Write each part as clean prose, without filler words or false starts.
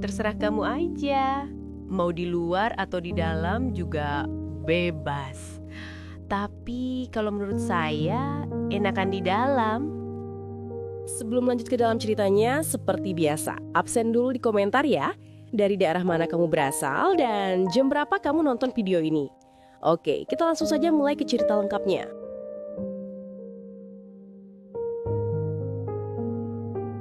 Terserah kamu aja. Mau di luar atau di dalam juga bebas. Tapi kalau menurut saya, enakan di dalam. Sebelum lanjut ke dalam ceritanya, seperti biasa, absen dulu di komentar ya. Dari daerah mana kamu berasal dan jam berapa kamu nonton video ini. Oke, kita langsung saja mulai ke cerita lengkapnya.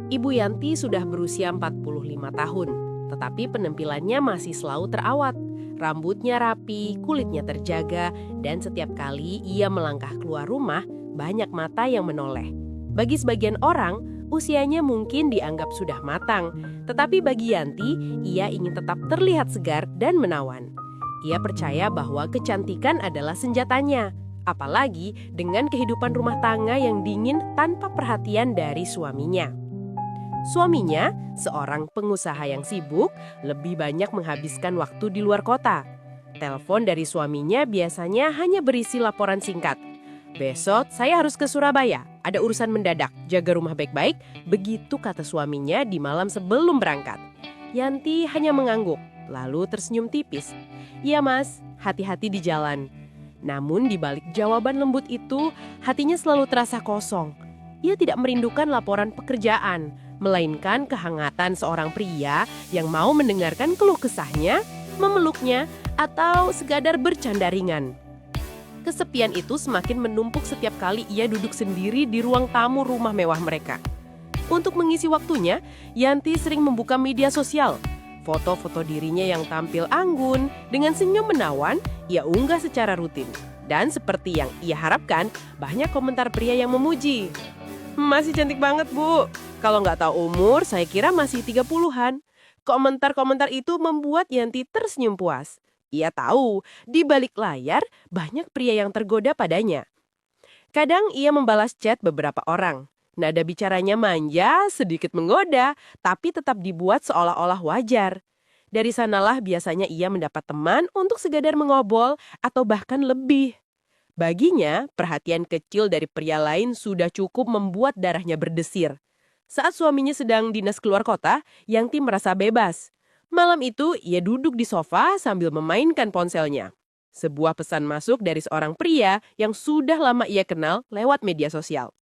Ibu Yanti sudah berusia 45 tahun, tetapi penampilannya masih selalu terawat. Rambutnya rapi, kulitnya terjaga, dan setiap kali ia melangkah keluar rumah, banyak mata yang menoleh. Bagi sebagian orang, usianya mungkin dianggap sudah matang, tetapi bagi Yanti, ia ingin tetap terlihat segar dan menawan. Ia percaya bahwa kecantikan adalah senjatanya, apalagi dengan kehidupan rumah tangga yang dingin tanpa perhatian dari suaminya. Suaminya, seorang pengusaha yang sibuk, lebih banyak menghabiskan waktu di luar kota. Telepon dari suaminya biasanya hanya berisi laporan singkat. Besok saya harus ke Surabaya, ada urusan mendadak, jaga rumah baik-baik, begitu kata suaminya di malam sebelum berangkat. Yanti hanya mengangguk, lalu tersenyum tipis. Iya mas, hati-hati di jalan. Namun di balik jawaban lembut itu, hatinya selalu terasa kosong. Ia tidak merindukan laporan pekerjaan, melainkan kehangatan seorang pria yang mau mendengarkan keluh kesahnya, memeluknya, atau sekadar bercanda ringan. Kesepian itu semakin menumpuk setiap kali ia duduk sendiri di ruang tamu rumah mewah mereka. Untuk mengisi waktunya, Yanti sering membuka media sosial. Foto-foto dirinya yang tampil anggun, dengan senyum menawan, ia unggah secara rutin. Dan seperti yang ia harapkan, banyak komentar pria yang memuji. Masih cantik banget, Bu. Kalau nggak tahu umur, saya kira masih 30-an. Komentar-komentar itu membuat Yanti tersenyum puas. Ia tahu, di balik layar banyak pria yang tergoda padanya. Kadang ia membalas chat beberapa orang. Nada bicaranya manja, sedikit menggoda, tapi tetap dibuat seolah-olah wajar. Dari sanalah biasanya ia mendapat teman untuk sekadar mengobrol atau bahkan lebih. Baginya, perhatian kecil dari pria lain sudah cukup membuat darahnya berdesir. Saat suaminya sedang dinas keluar kota, Yanti merasa bebas. Malam itu, ia duduk di sofa sambil memainkan ponselnya. Sebuah pesan masuk dari seorang pria yang sudah lama ia kenal lewat media sosial.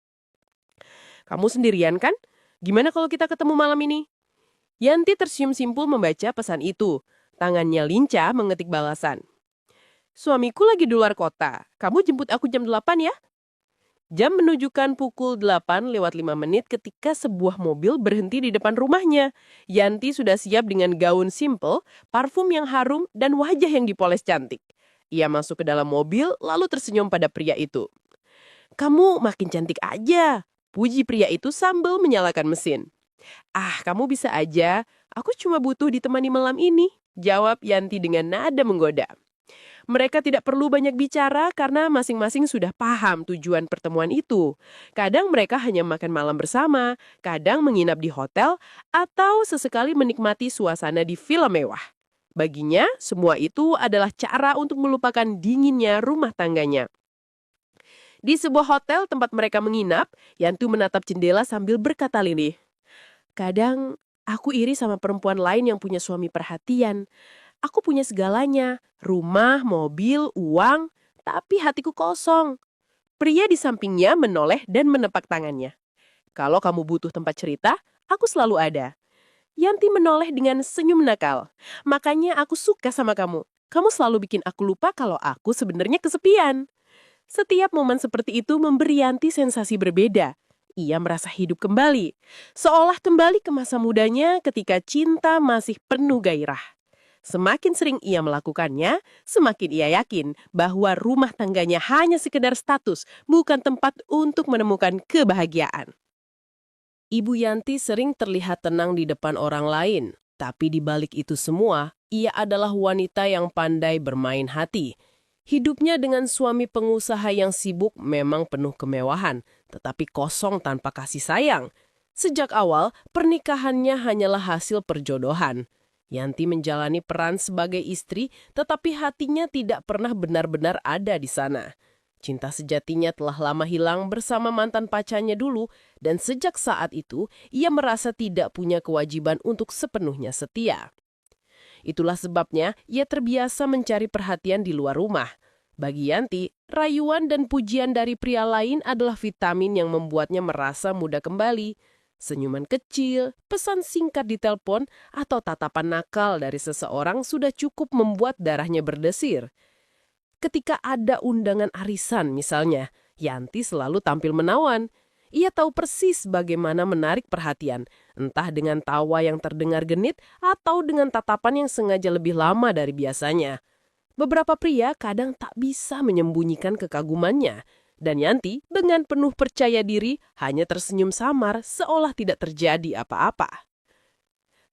Kamu sendirian kan? Gimana kalau kita ketemu malam ini? Yanti tersenyum simpul membaca pesan itu. Tangannya lincah mengetik balasan. Suamiku lagi di luar kota. Kamu jemput aku jam 8 ya? Jam menunjukkan pukul 8:05 ketika sebuah mobil berhenti di depan rumahnya. Yanti sudah siap dengan gaun simple, parfum yang harum, dan wajah yang dipoles cantik. Ia masuk ke dalam mobil lalu tersenyum pada pria itu. Kamu makin cantik aja, puji pria itu sambil menyalakan mesin. Ah, kamu bisa aja, aku cuma butuh ditemani malam ini, jawab Yanti dengan nada menggoda. Mereka tidak perlu banyak bicara karena masing-masing sudah paham tujuan pertemuan itu. Kadang mereka hanya makan malam bersama, kadang menginap di hotel, atau sesekali menikmati suasana di villa mewah. Baginya, semua itu adalah cara untuk melupakan dinginnya rumah tangganya. Di sebuah hotel tempat mereka menginap, Yanti menatap jendela sambil berkata lirih. Kadang, aku iri sama perempuan lain yang punya suami perhatian. Aku punya segalanya, rumah, mobil, uang, tapi hatiku kosong. Pria di sampingnya menoleh dan menepak tangannya. Kalau kamu butuh tempat cerita, aku selalu ada. Yanti menoleh dengan senyum nakal. Makanya aku suka sama kamu. Kamu selalu bikin aku lupa kalau aku sebenarnya kesepian. Setiap momen seperti itu memberi Yanti sensasi berbeda. Ia merasa hidup kembali. Seolah kembali ke masa mudanya ketika cinta masih penuh gairah. Semakin sering ia melakukannya, semakin ia yakin bahwa rumah tangganya hanya sekedar status, bukan tempat untuk menemukan kebahagiaan. Ibu Yanti sering terlihat tenang di depan orang lain, tapi di balik itu semua, ia adalah wanita yang pandai bermain hati. Hidupnya dengan suami pengusaha yang sibuk memang penuh kemewahan, tetapi kosong tanpa kasih sayang. Sejak awal, pernikahannya hanyalah hasil perjodohan. Yanti menjalani peran sebagai istri, tetapi hatinya tidak pernah benar-benar ada di sana. Cinta sejatinya telah lama hilang bersama mantan pacarnya dulu, dan sejak saat itu ia merasa tidak punya kewajiban untuk sepenuhnya setia. Itulah sebabnya ia terbiasa mencari perhatian di luar rumah. Bagi Yanti, rayuan dan pujian dari pria lain adalah vitamin yang membuatnya merasa mudah kembali. Senyuman kecil, pesan singkat di telepon, atau tatapan nakal dari seseorang sudah cukup membuat darahnya berdesir. Ketika ada undangan arisan misalnya, Yanti selalu tampil menawan. Ia tahu persis bagaimana menarik perhatian, entah dengan tawa yang terdengar genit atau dengan tatapan yang sengaja lebih lama dari biasanya. Beberapa pria kadang tak bisa menyembunyikan kekagumannya, dan Yanti dengan penuh percaya diri hanya tersenyum samar seolah tidak terjadi apa-apa.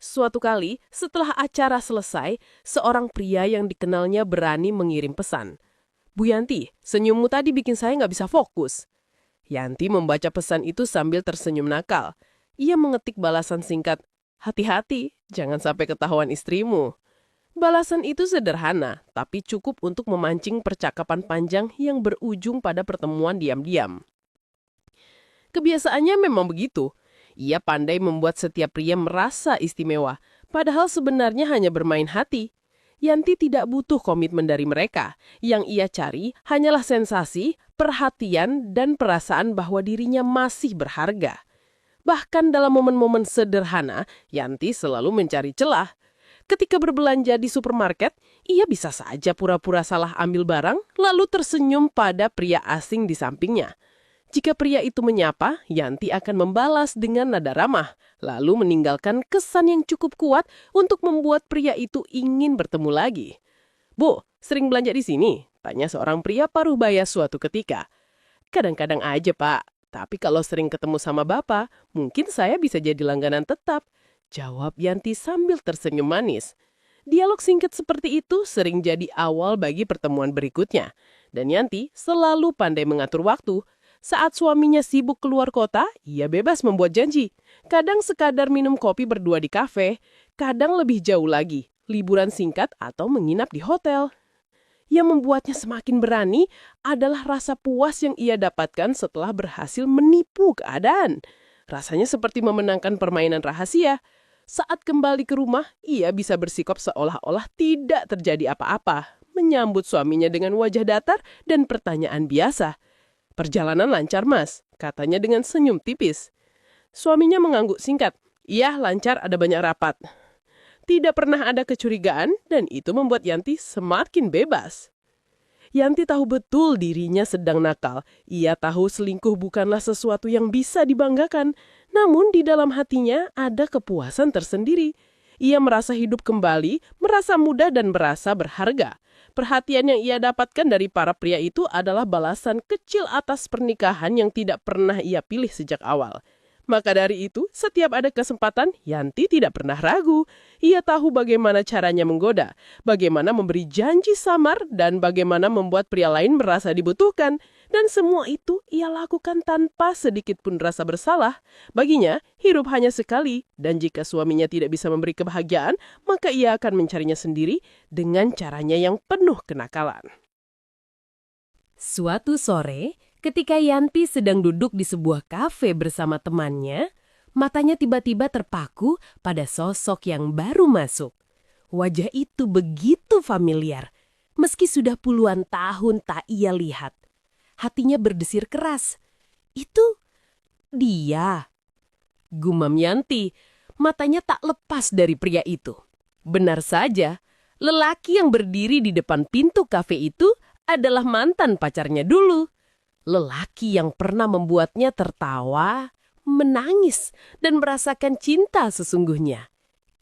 Suatu kali, setelah acara selesai, seorang pria yang dikenalnya berani mengirim pesan. "Bu Yanti, senyummu tadi bikin saya nggak bisa fokus." Yanti membaca pesan itu sambil tersenyum nakal. Ia mengetik balasan singkat, "Hati-hati, jangan sampai ketahuan istrimu." Balasan itu sederhana, tapi cukup untuk memancing percakapan panjang yang berujung pada pertemuan diam-diam. Kebiasaannya memang begitu. Ia pandai membuat setiap pria merasa istimewa, padahal sebenarnya hanya bermain hati. Yanti tidak butuh komitmen dari mereka. Yang ia cari hanyalah sensasi, perhatian, dan perasaan bahwa dirinya masih berharga. Bahkan dalam momen-momen sederhana, Yanti selalu mencari celah. Ketika berbelanja di supermarket, ia bisa saja pura-pura salah ambil barang, lalu tersenyum pada pria asing di sampingnya. Jika pria itu menyapa, Yanti akan membalas dengan nada ramah, lalu meninggalkan kesan yang cukup kuat untuk membuat pria itu ingin bertemu lagi. "Bu, sering belanja di sini?" tanya seorang pria paruh baya suatu ketika. "Kadang-kadang aja, Pak. Tapi kalau sering ketemu sama Bapak, mungkin saya bisa jadi langganan tetap," jawab Yanti sambil tersenyum manis. Dialog singkat seperti itu sering jadi awal bagi pertemuan berikutnya. Dan Yanti selalu pandai mengatur waktu. Saat suaminya sibuk keluar kota, ia bebas membuat janji. Kadang sekadar minum kopi berdua di kafe, kadang lebih jauh lagi, liburan singkat atau menginap di hotel. Yang membuatnya semakin berani adalah rasa puas yang ia dapatkan setelah berhasil menipu keadaan. Rasanya seperti memenangkan permainan rahasia. Saat kembali ke rumah, ia bisa bersikap seolah-olah tidak terjadi apa-apa, menyambut suaminya dengan wajah datar dan pertanyaan biasa. "Perjalanan lancar, Mas," katanya dengan senyum tipis. Suaminya mengangguk singkat. "Iya, lancar, ada banyak rapat." Tidak pernah ada kecurigaan dan itu membuat Yanti semakin bebas. Yanti tahu betul dirinya sedang nakal. Ia tahu selingkuh bukanlah sesuatu yang bisa dibanggakan. Namun di dalam hatinya ada kepuasan tersendiri. Ia merasa hidup kembali, merasa muda dan merasa berharga. Perhatian yang ia dapatkan dari para pria itu adalah balasan kecil atas pernikahan yang tidak pernah ia pilih sejak awal. Maka dari itu, setiap ada kesempatan, Yanti tidak pernah ragu. Ia tahu bagaimana caranya menggoda, bagaimana memberi janji samar, dan bagaimana membuat pria lain merasa dibutuhkan. Dan semua itu ia lakukan tanpa sedikit pun rasa bersalah. Baginya, hidup hanya sekali, dan jika suaminya tidak bisa memberi kebahagiaan, maka ia akan mencarinya sendiri dengan caranya yang penuh kenakalan. Suatu sore, ketika Yanti sedang duduk di sebuah kafe bersama temannya, matanya tiba-tiba terpaku pada sosok yang baru masuk. Wajah itu begitu familiar, meski sudah puluhan tahun tak ia lihat. Hatinya berdesir keras. "Itu dia," gumam Yanti. Matanya tak lepas dari pria itu. Benar saja, lelaki yang berdiri di depan pintu kafe itu adalah mantan pacarnya dulu. Lelaki yang pernah membuatnya tertawa, menangis, dan merasakan cinta sesungguhnya.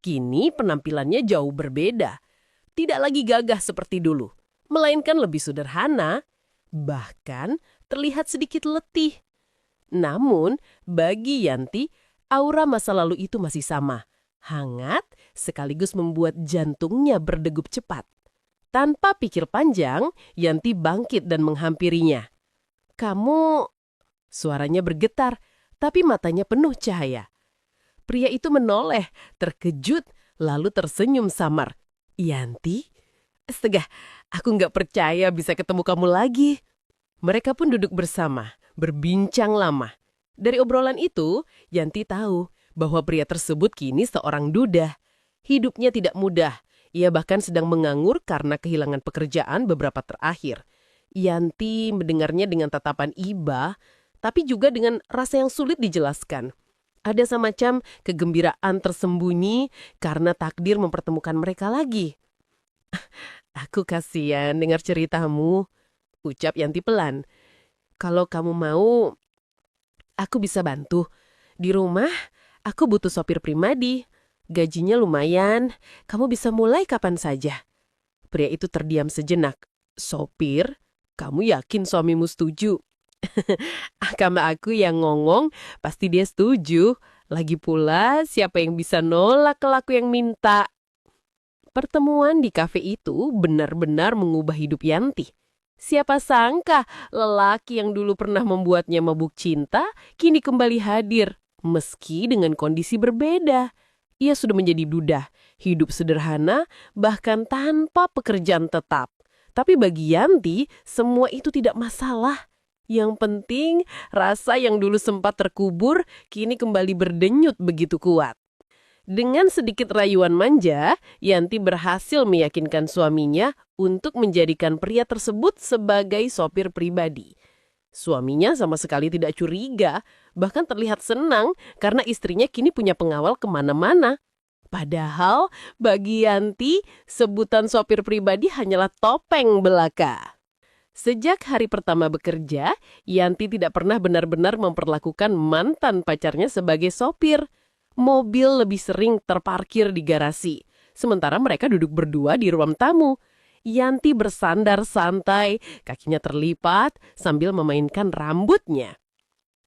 Kini penampilannya jauh berbeda. Tidak lagi gagah seperti dulu, melainkan lebih sederhana, bahkan terlihat sedikit letih. Namun, bagi Yanti, aura masa lalu itu masih sama. Hangat, sekaligus membuat jantungnya berdegup cepat. Tanpa pikir panjang, Yanti bangkit dan menghampirinya. "Kamu..." Suaranya bergetar, tapi matanya penuh cahaya. Pria itu menoleh, terkejut, lalu tersenyum samar. "Yanti? Astaga, aku nggak percaya bisa ketemu kamu lagi." Mereka pun duduk bersama, berbincang lama. Dari obrolan itu, Yanti tahu bahwa pria tersebut kini seorang duda. Hidupnya tidak mudah. Ia bahkan sedang menganggur karena kehilangan pekerjaan beberapa terakhir. Yanti mendengarnya dengan tatapan iba, tapi juga dengan rasa yang sulit dijelaskan. Ada semacam kegembiraan tersembunyi karena takdir mempertemukan mereka lagi. Aku kasihan dengar ceritamu, ucap Yanti pelan. Kalau kamu mau, aku bisa bantu. Di rumah, aku butuh sopir pribadi. Gajinya lumayan, kamu bisa mulai kapan saja. Pria itu terdiam sejenak. Sopir? Kamu yakin suamimu setuju? Karena aku yang ngomong, pasti dia setuju. Lagi pula, siapa yang bisa nolak kalau aku yang minta? Pertemuan di kafe itu benar-benar mengubah hidup Yanti. Siapa sangka lelaki yang dulu pernah membuatnya mabuk cinta, kini kembali hadir. Meski dengan kondisi berbeda. Ia sudah menjadi duda, hidup sederhana, bahkan tanpa pekerjaan tetap. Tapi bagi Yanti, semua itu tidak masalah. Yang penting, rasa yang dulu sempat terkubur, kini kembali berdenyut begitu kuat. Dengan sedikit rayuan manja, Yanti berhasil meyakinkan suaminya untuk menjadikan pria tersebut sebagai sopir pribadi. Suaminya sama sekali tidak curiga, bahkan terlihat senang karena istrinya kini punya pengawal kemana-mana. Padahal bagi Yanti, sebutan sopir pribadi hanyalah topeng belaka. Sejak hari pertama bekerja, Yanti tidak pernah benar-benar memperlakukan mantan pacarnya sebagai sopir. Mobil lebih sering terparkir di garasi, sementara mereka duduk berdua di ruang tamu. Yanti bersandar santai, kakinya terlipat sambil memainkan rambutnya.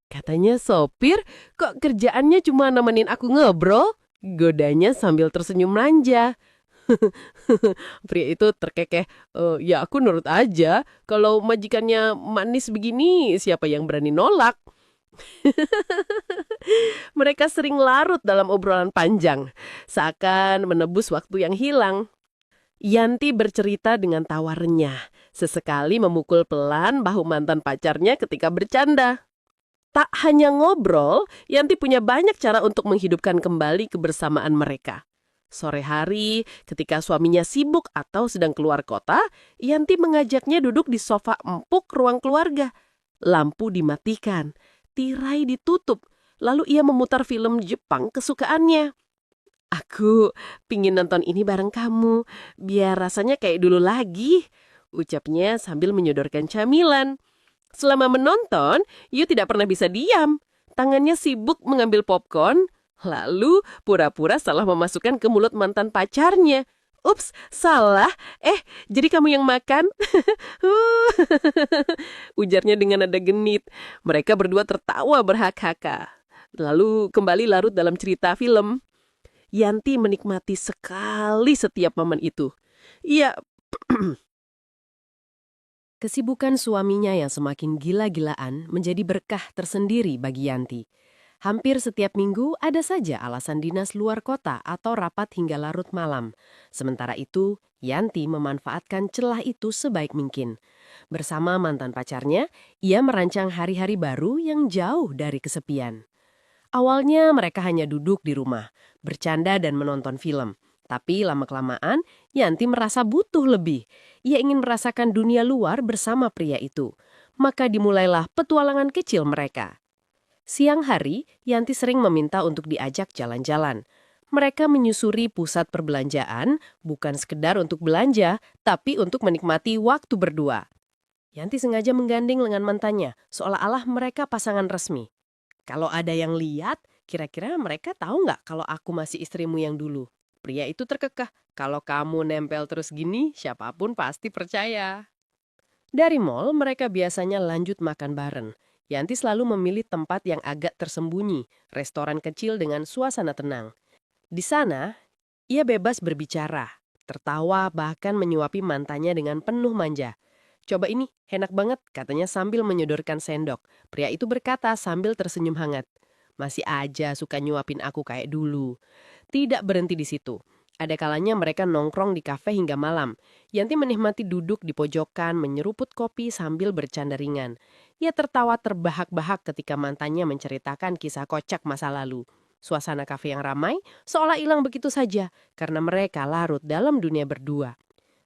Katanya sopir, kok kerjaannya cuma nemenin aku ngobrol? Godanya sambil tersenyum manja. Pria itu terkekeh, ya aku nurut aja, kalau majikannya manis begini, siapa yang berani nolak? Mereka sering larut dalam obrolan panjang, seakan menebus waktu yang hilang. Yanti bercerita dengan tawa renyah, sesekali memukul pelan bahu mantan pacarnya ketika bercanda. Tak hanya ngobrol, Yanti punya banyak cara untuk menghidupkan kembali kebersamaan mereka. Sore hari, ketika suaminya sibuk atau sedang keluar kota, Yanti mengajaknya duduk di sofa empuk ruang keluarga. Lampu dimatikan, tirai ditutup, lalu ia memutar film Jepang kesukaannya. Aku pingin nonton ini bareng kamu, biar rasanya kayak dulu lagi, ucapnya sambil menyodorkan camilan. Selama menonton, Yu tidak pernah bisa diam. Tangannya sibuk mengambil popcorn, lalu pura-pura salah memasukkan ke mulut mantan pacarnya. Ups, salah. Jadi kamu yang makan? Ujarnya dengan nada genit. Mereka berdua tertawa berhak-haka. Lalu kembali larut dalam cerita film. Yanti menikmati sekali setiap momen itu. Ia Kesibukan suaminya yang semakin gila-gilaan menjadi berkah tersendiri bagi Yanti. Hampir setiap minggu ada saja alasan dinas luar kota atau rapat hingga larut malam. Sementara itu, Yanti memanfaatkan celah itu sebaik mungkin. Bersama mantan pacarnya, ia merancang hari-hari baru yang jauh dari kesepian. Awalnya mereka hanya duduk di rumah, bercanda dan menonton film. Tapi lama-kelamaan, Yanti merasa butuh lebih. Ia ingin merasakan dunia luar bersama pria itu. Maka dimulailah petualangan kecil mereka. Siang hari, Yanti sering meminta untuk diajak jalan-jalan. Mereka menyusuri pusat perbelanjaan, bukan sekedar untuk belanja, tapi untuk menikmati waktu berdua. Yanti sengaja menggandeng lengan mantannya, seolah-olah mereka pasangan resmi. Kalau ada yang lihat, kira-kira mereka tahu nggak kalau aku masih istrimu yang dulu? Pria itu terkekeh, kalau kamu nempel terus gini, siapapun pasti percaya. Dari mall, mereka biasanya lanjut makan bareng. Yanti selalu memilih tempat yang agak tersembunyi, restoran kecil dengan suasana tenang. Di sana, ia bebas berbicara, tertawa bahkan menyuapi mantannya dengan penuh manja. Coba ini, enak banget, katanya sambil menyodorkan sendok. Pria itu berkata sambil tersenyum hangat. Masih aja suka nyuapin aku kayak dulu. Tidak berhenti di situ. Ada kalanya mereka nongkrong di kafe hingga malam. Yanti menikmati duduk di pojokan, menyeruput kopi sambil bercanda ringan. Ia tertawa terbahak-bahak ketika mantannya menceritakan kisah kocak masa lalu. Suasana kafe yang ramai seolah hilang begitu saja karena mereka larut dalam dunia berdua.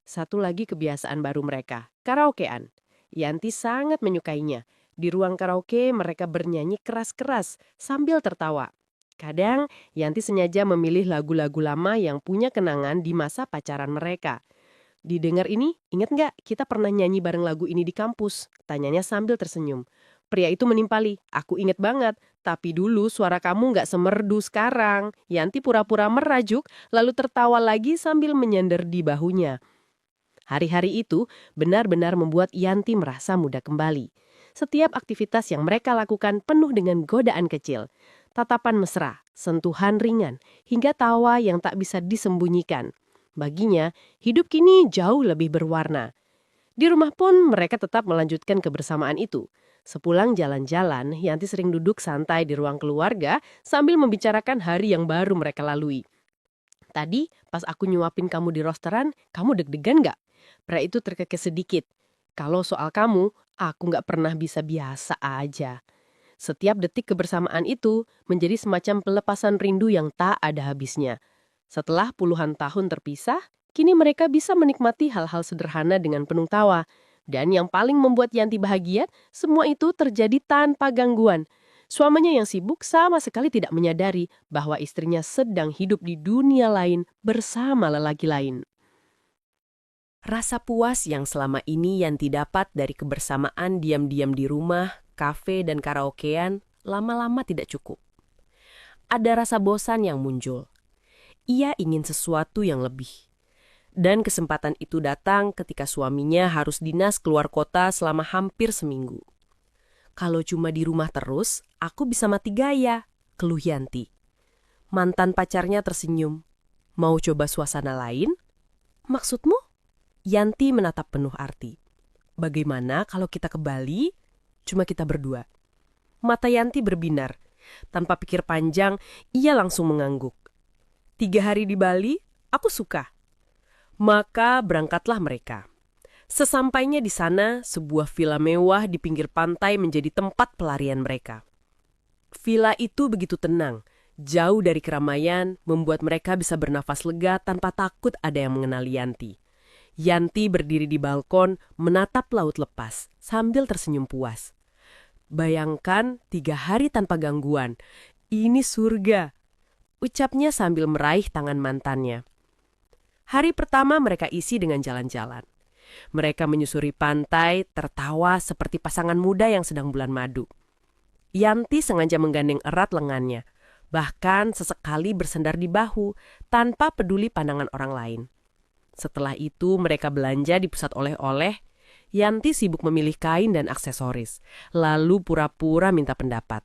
Satu lagi kebiasaan baru mereka, karaokean. Yanti sangat menyukainya. Di ruang karaoke mereka bernyanyi keras-keras sambil tertawa. Kadang Yanti sengaja memilih lagu-lagu lama yang punya kenangan di masa pacaran mereka. Didengar ini, ingat nggak kita pernah nyanyi bareng lagu ini di kampus? Tanyanya sambil tersenyum. Pria itu menimpali, aku ingat banget. Tapi dulu suara kamu nggak semerdu sekarang. Yanti pura-pura merajuk, lalu tertawa lagi sambil menyender di bahunya. Hari-hari itu benar-benar membuat Yanti merasa muda kembali. Setiap aktivitas yang mereka lakukan penuh dengan godaan kecil. Tatapan mesra, sentuhan ringan, hingga tawa yang tak bisa disembunyikan. Baginya, hidup kini jauh lebih berwarna. Di rumah pun mereka tetap melanjutkan kebersamaan itu. Sepulang jalan-jalan, Yanti sering duduk santai di ruang keluarga sambil membicarakan hari yang baru mereka lalui. Tadi pas aku nyuapin kamu di restoran, kamu deg-degan gak? Pria itu terkekeh sedikit. Kalau soal kamu, aku gak pernah bisa biasa aja. Setiap detik kebersamaan itu menjadi semacam pelepasan rindu yang tak ada habisnya. Setelah puluhan tahun terpisah, kini mereka bisa menikmati hal-hal sederhana dengan penuh tawa. Dan yang paling membuat Yanti bahagia, semua itu terjadi tanpa gangguan. Suaminya yang sibuk sama sekali tidak menyadari bahwa istrinya sedang hidup di dunia lain bersama lelaki lain. Rasa puas yang selama ini Yanti dapat dari kebersamaan diam-diam di rumah, kafe dan karaokean lama-lama tidak cukup. Ada rasa bosan yang muncul. Ia ingin sesuatu yang lebih. Dan kesempatan itu datang ketika suaminya harus dinas keluar kota selama hampir seminggu. Kalau cuma di rumah terus, aku bisa mati gaya, keluh Yanti. Mantan pacarnya tersenyum. Mau coba suasana lain? Maksudmu? Yanti menatap penuh arti. Bagaimana kalau kita ke Bali? Cuma kita berdua. Mata Yanti berbinar. Tanpa pikir panjang, ia langsung mengangguk. 3 hari di Bali, aku suka. Maka berangkatlah mereka. Sesampainya di sana, sebuah villa mewah di pinggir pantai menjadi tempat pelarian mereka. Villa itu begitu tenang, jauh dari keramaian, membuat mereka bisa bernafas lega tanpa takut ada yang mengenali Yanti. Yanti berdiri di balkon, menatap laut lepas, sambil tersenyum puas. Bayangkan 3 hari tanpa gangguan. Ini surga, ucapnya sambil meraih tangan mantannya. Hari pertama mereka isi dengan jalan-jalan. Mereka menyusuri pantai, tertawa seperti pasangan muda yang sedang bulan madu. Yanti sengaja menggandeng erat lengannya, bahkan sesekali bersandar di bahu, tanpa peduli pandangan orang lain. Setelah itu mereka belanja di pusat oleh-oleh. Yanti sibuk memilih kain dan aksesoris, lalu pura-pura minta pendapat.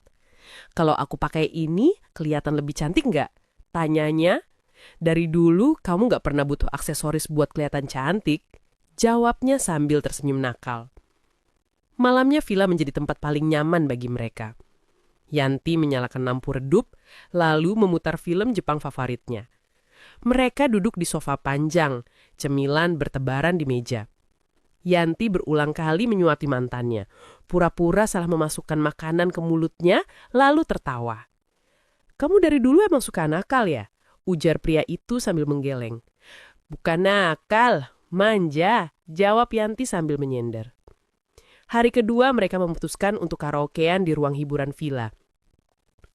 Kalau aku pakai ini, kelihatan lebih cantik nggak? Tanyanya. Dari dulu kamu nggak pernah butuh aksesoris buat kelihatan cantik. Jawabnya sambil tersenyum nakal. Malamnya villa menjadi tempat paling nyaman bagi mereka. Yanti menyalakan lampu redup, lalu memutar film Jepang favoritnya. Mereka duduk di sofa panjang, cemilan bertebaran di meja. Yanti berulang kali menyuapi mantannya, pura-pura salah memasukkan makanan ke mulutnya, lalu tertawa. Kamu dari dulu emang suka nakal ya? Ujar pria itu sambil menggeleng. Bukan nakal, manja, jawab Yanti sambil menyender. Hari kedua mereka memutuskan untuk karaokean di ruang hiburan villa.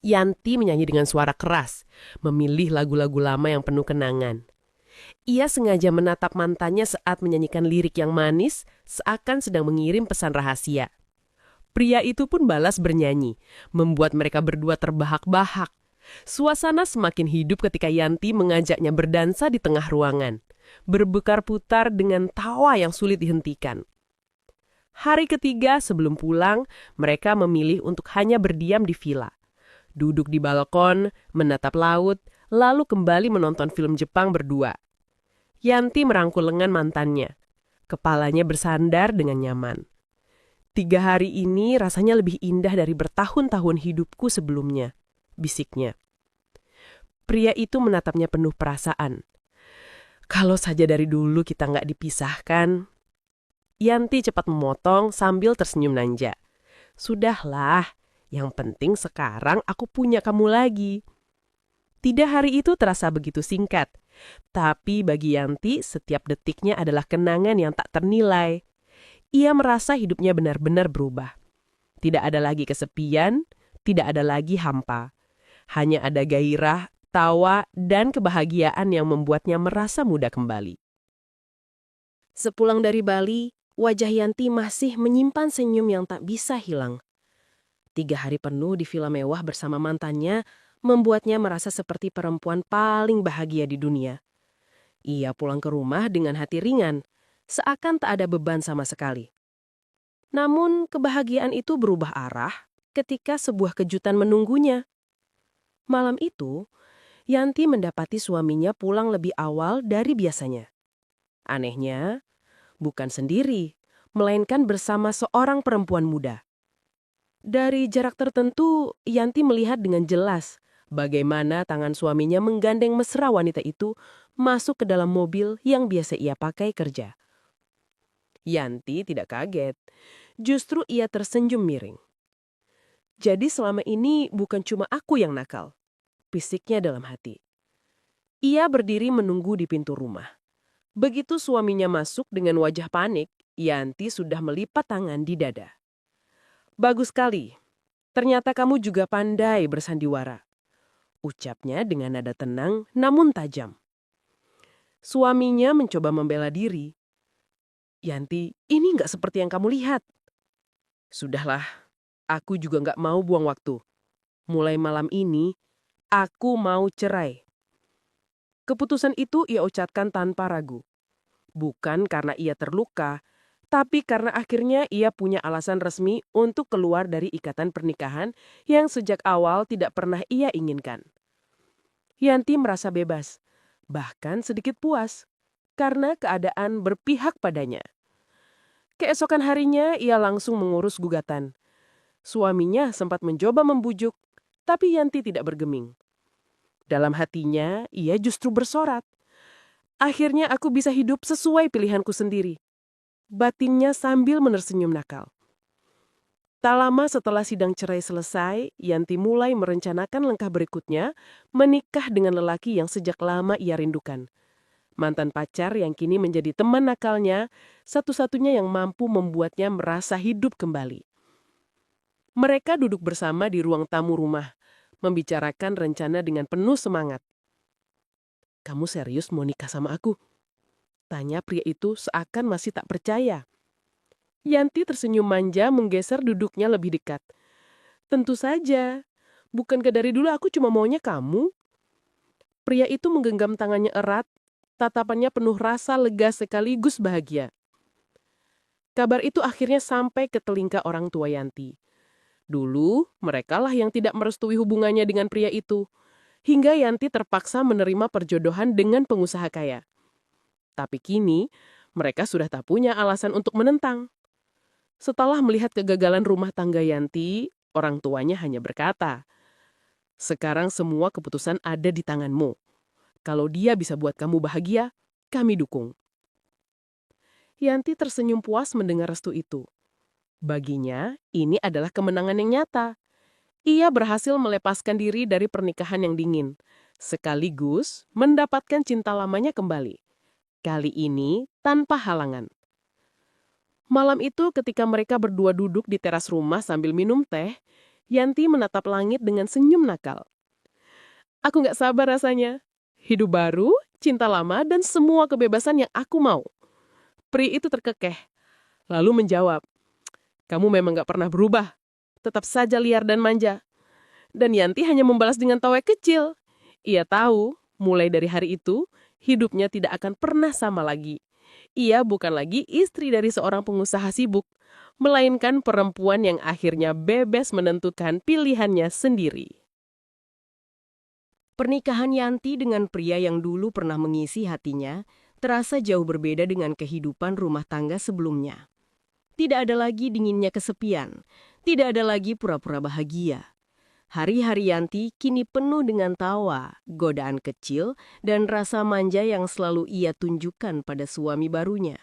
Yanti menyanyi dengan suara keras, memilih lagu-lagu lama yang penuh kenangan. Ia sengaja menatap mantannya saat menyanyikan lirik yang manis, seakan sedang mengirim pesan rahasia. Pria itu pun balas bernyanyi, membuat mereka berdua terbahak-bahak. Suasana semakin hidup ketika Yanti mengajaknya berdansa di tengah ruangan, berbekar-putar dengan tawa yang sulit dihentikan. Hari ketiga sebelum pulang, mereka memilih untuk hanya berdiam di villa. Duduk di balkon, menatap laut, lalu kembali menonton film Jepang berdua. Yanti merangkul lengan mantannya. Kepalanya bersandar dengan nyaman. 3 hari ini rasanya lebih indah dari bertahun-tahun hidupku sebelumnya, bisiknya. Pria itu menatapnya penuh perasaan. Kalau saja dari dulu kita nggak dipisahkan. Yanti cepat memotong sambil tersenyum Nanja. Sudahlah, yang penting sekarang aku punya kamu lagi. Tidak, hari itu terasa begitu singkat. Tapi bagi Yanti, setiap detiknya adalah kenangan yang tak ternilai. Ia merasa hidupnya benar-benar berubah. Tidak ada lagi kesepian, tidak ada lagi hampa. Hanya ada gairah, tawa, dan kebahagiaan yang membuatnya merasa muda kembali. Sepulang dari Bali, wajah Yanti masih menyimpan senyum yang tak bisa hilang. 3 hari penuh di villa mewah bersama mantannya membuatnya merasa seperti perempuan paling bahagia di dunia. Ia pulang ke rumah dengan hati ringan, seakan tak ada beban sama sekali. Namun kebahagiaan itu berubah arah ketika sebuah kejutan menunggunya. Malam itu, Yanti mendapati suaminya pulang lebih awal dari biasanya. Anehnya, bukan sendiri, melainkan bersama seorang perempuan muda. Dari jarak tertentu, Yanti melihat dengan jelas bagaimana tangan suaminya menggandeng mesra wanita itu masuk ke dalam mobil yang biasa ia pakai kerja. Yanti tidak kaget, justru ia tersenyum miring. Jadi selama ini bukan cuma aku yang nakal, bisiknya dalam hati. Ia berdiri menunggu di pintu rumah. Begitu suaminya masuk dengan wajah panik, Yanti sudah melipat tangan di dada. Bagus sekali, ternyata kamu juga pandai bersandiwara. Ucapnya dengan nada tenang namun tajam. Suaminya mencoba membela diri. Yanti, ini nggak seperti yang kamu lihat. Sudahlah, aku juga nggak mau buang waktu. Mulai malam ini, aku mau cerai. Keputusan itu ia ucapkan tanpa ragu. Bukan karena ia terluka, tapi karena akhirnya ia punya alasan resmi untuk keluar dari ikatan pernikahan yang sejak awal tidak pernah ia inginkan. Yanti merasa bebas, bahkan sedikit puas, karena keadaan berpihak padanya. Keesokan harinya ia langsung mengurus gugatan. Suaminya sempat mencoba membujuk, tapi Yanti tidak bergeming. Dalam hatinya, ia justru bersorak. Akhirnya aku bisa hidup sesuai pilihanku sendiri. Batinnya sambil menersenyum nakal. Tak lama setelah sidang cerai selesai, Yanti mulai merencanakan langkah berikutnya, menikah dengan lelaki yang sejak lama ia rindukan. Mantan pacar yang kini menjadi teman nakalnya, satu-satunya yang mampu membuatnya merasa hidup kembali. Mereka duduk bersama di ruang tamu rumah, membicarakan rencana dengan penuh semangat. Kamu serius mau nikah sama aku? Tanya pria itu seakan masih tak percaya. Yanti tersenyum manja menggeser duduknya lebih dekat. Tentu saja. Bukankah dari dulu aku cuma maunya kamu? Pria itu menggenggam tangannya erat, tatapannya penuh rasa lega sekaligus bahagia. Kabar itu akhirnya sampai ke telinga orang tua Yanti. Dulu, merekalah yang tidak merestui hubungannya dengan pria itu, hingga Yanti terpaksa menerima perjodohan dengan pengusaha kaya. Tapi kini, mereka sudah tak punya alasan untuk menentang. Setelah melihat kegagalan rumah tangga Yanti, orang tuanya hanya berkata, "Sekarang semua keputusan ada di tanganmu. Kalau dia bisa buat kamu bahagia, kami dukung." Yanti tersenyum puas mendengar restu itu. Baginya, ini adalah kemenangan yang nyata. Ia berhasil melepaskan diri dari pernikahan yang dingin, sekaligus mendapatkan cinta lamanya kembali. Kali ini tanpa halangan. Malam itu ketika mereka berdua duduk di teras rumah sambil minum teh, Yanti menatap langit dengan senyum nakal. Aku gak sabar rasanya. Hidup baru, cinta lama, dan semua kebebasan yang aku mau. Pri itu terkekeh, lalu menjawab, kamu memang gak pernah berubah. Tetap saja liar dan manja. Dan Yanti hanya membalas dengan tawa kecil. Ia tahu, mulai dari hari itu, hidupnya tidak akan pernah sama lagi. Ia bukan lagi istri dari seorang pengusaha sibuk, melainkan perempuan yang akhirnya bebas menentukan pilihannya sendiri. Pernikahan Yanti dengan pria yang dulu pernah mengisi hatinya terasa jauh berbeda dengan kehidupan rumah tangga sebelumnya. Tidak ada lagi dinginnya kesepian, tidak ada lagi pura-pura bahagia. Hari-hari Yanti kini penuh dengan tawa, godaan kecil, dan rasa manja yang selalu ia tunjukkan pada suami barunya.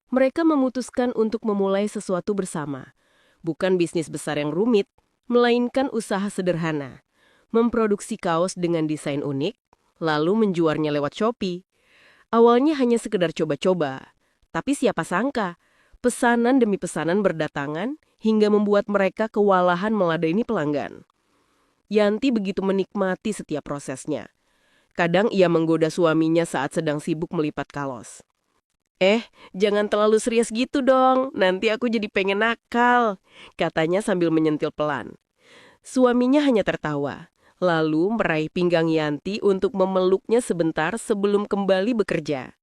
Mereka memutuskan untuk memulai sesuatu bersama. Bukan bisnis besar yang rumit, melainkan usaha sederhana. Memproduksi kaos dengan desain unik, lalu menjualnya lewat Shopee. Awalnya hanya sekedar coba-coba, tapi siapa sangka, pesanan demi pesanan berdatangan hingga membuat mereka kewalahan meladeni pelanggan. Yanti begitu menikmati setiap prosesnya. Kadang ia menggoda suaminya saat sedang sibuk melipat kaos. Jangan terlalu serius gitu dong, nanti aku jadi pengen nakal, katanya sambil menyentil pelan. Suaminya hanya tertawa, lalu meraih pinggang Yanti untuk memeluknya sebentar sebelum kembali bekerja.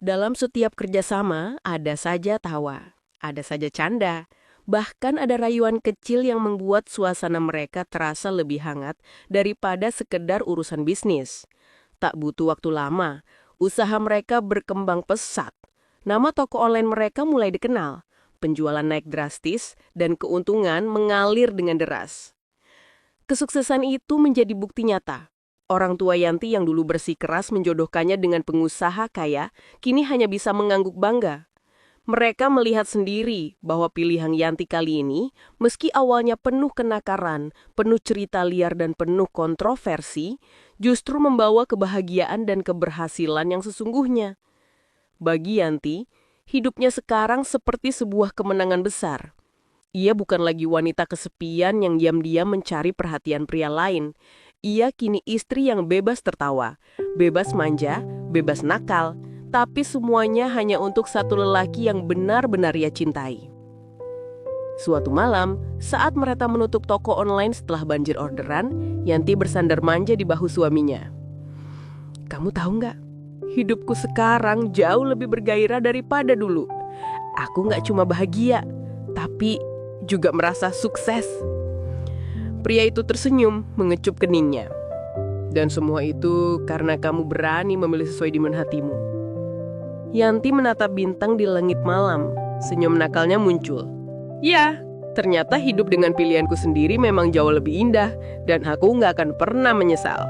Dalam setiap kerjasama, ada saja tawa, ada saja canda, bahkan ada rayuan kecil yang membuat suasana mereka terasa lebih hangat daripada sekedar urusan bisnis. Tak butuh waktu lama, usaha mereka berkembang pesat. Nama toko online mereka mulai dikenal, penjualan naik drastis, dan keuntungan mengalir dengan deras. Kesuksesan itu menjadi bukti nyata. Orang tua Yanti yang dulu bersikeras menjodohkannya dengan pengusaha kaya, kini hanya bisa mengangguk bangga. Mereka melihat sendiri bahwa pilihan Yanti kali ini, meski awalnya penuh kenakaran, penuh cerita liar dan penuh kontroversi, justru membawa kebahagiaan dan keberhasilan yang sesungguhnya. Bagi Yanti, hidupnya sekarang seperti sebuah kemenangan besar. Ia bukan lagi wanita kesepian yang diam-diam mencari perhatian pria lain. Ia kini istri yang bebas tertawa, bebas manja, bebas nakal, tapi semuanya hanya untuk satu lelaki yang benar-benar ia cintai. Suatu malam, saat mereka menutup toko online setelah banjir orderan, Yanti bersandar manja di bahu suaminya. Kamu tahu nggak? Hidupku sekarang jauh lebih bergairah daripada dulu. Aku nggak cuma bahagia, tapi juga merasa sukses. Pria itu tersenyum, mengecup keningnya. Dan semua itu karena kamu berani memilih sesuai iman hatimu. Yanti menatap bintang di langit malam. Senyum nakalnya muncul. Ya, ternyata hidup dengan pilihanku sendiri memang jauh lebih indah, dan aku nggak akan pernah menyesal.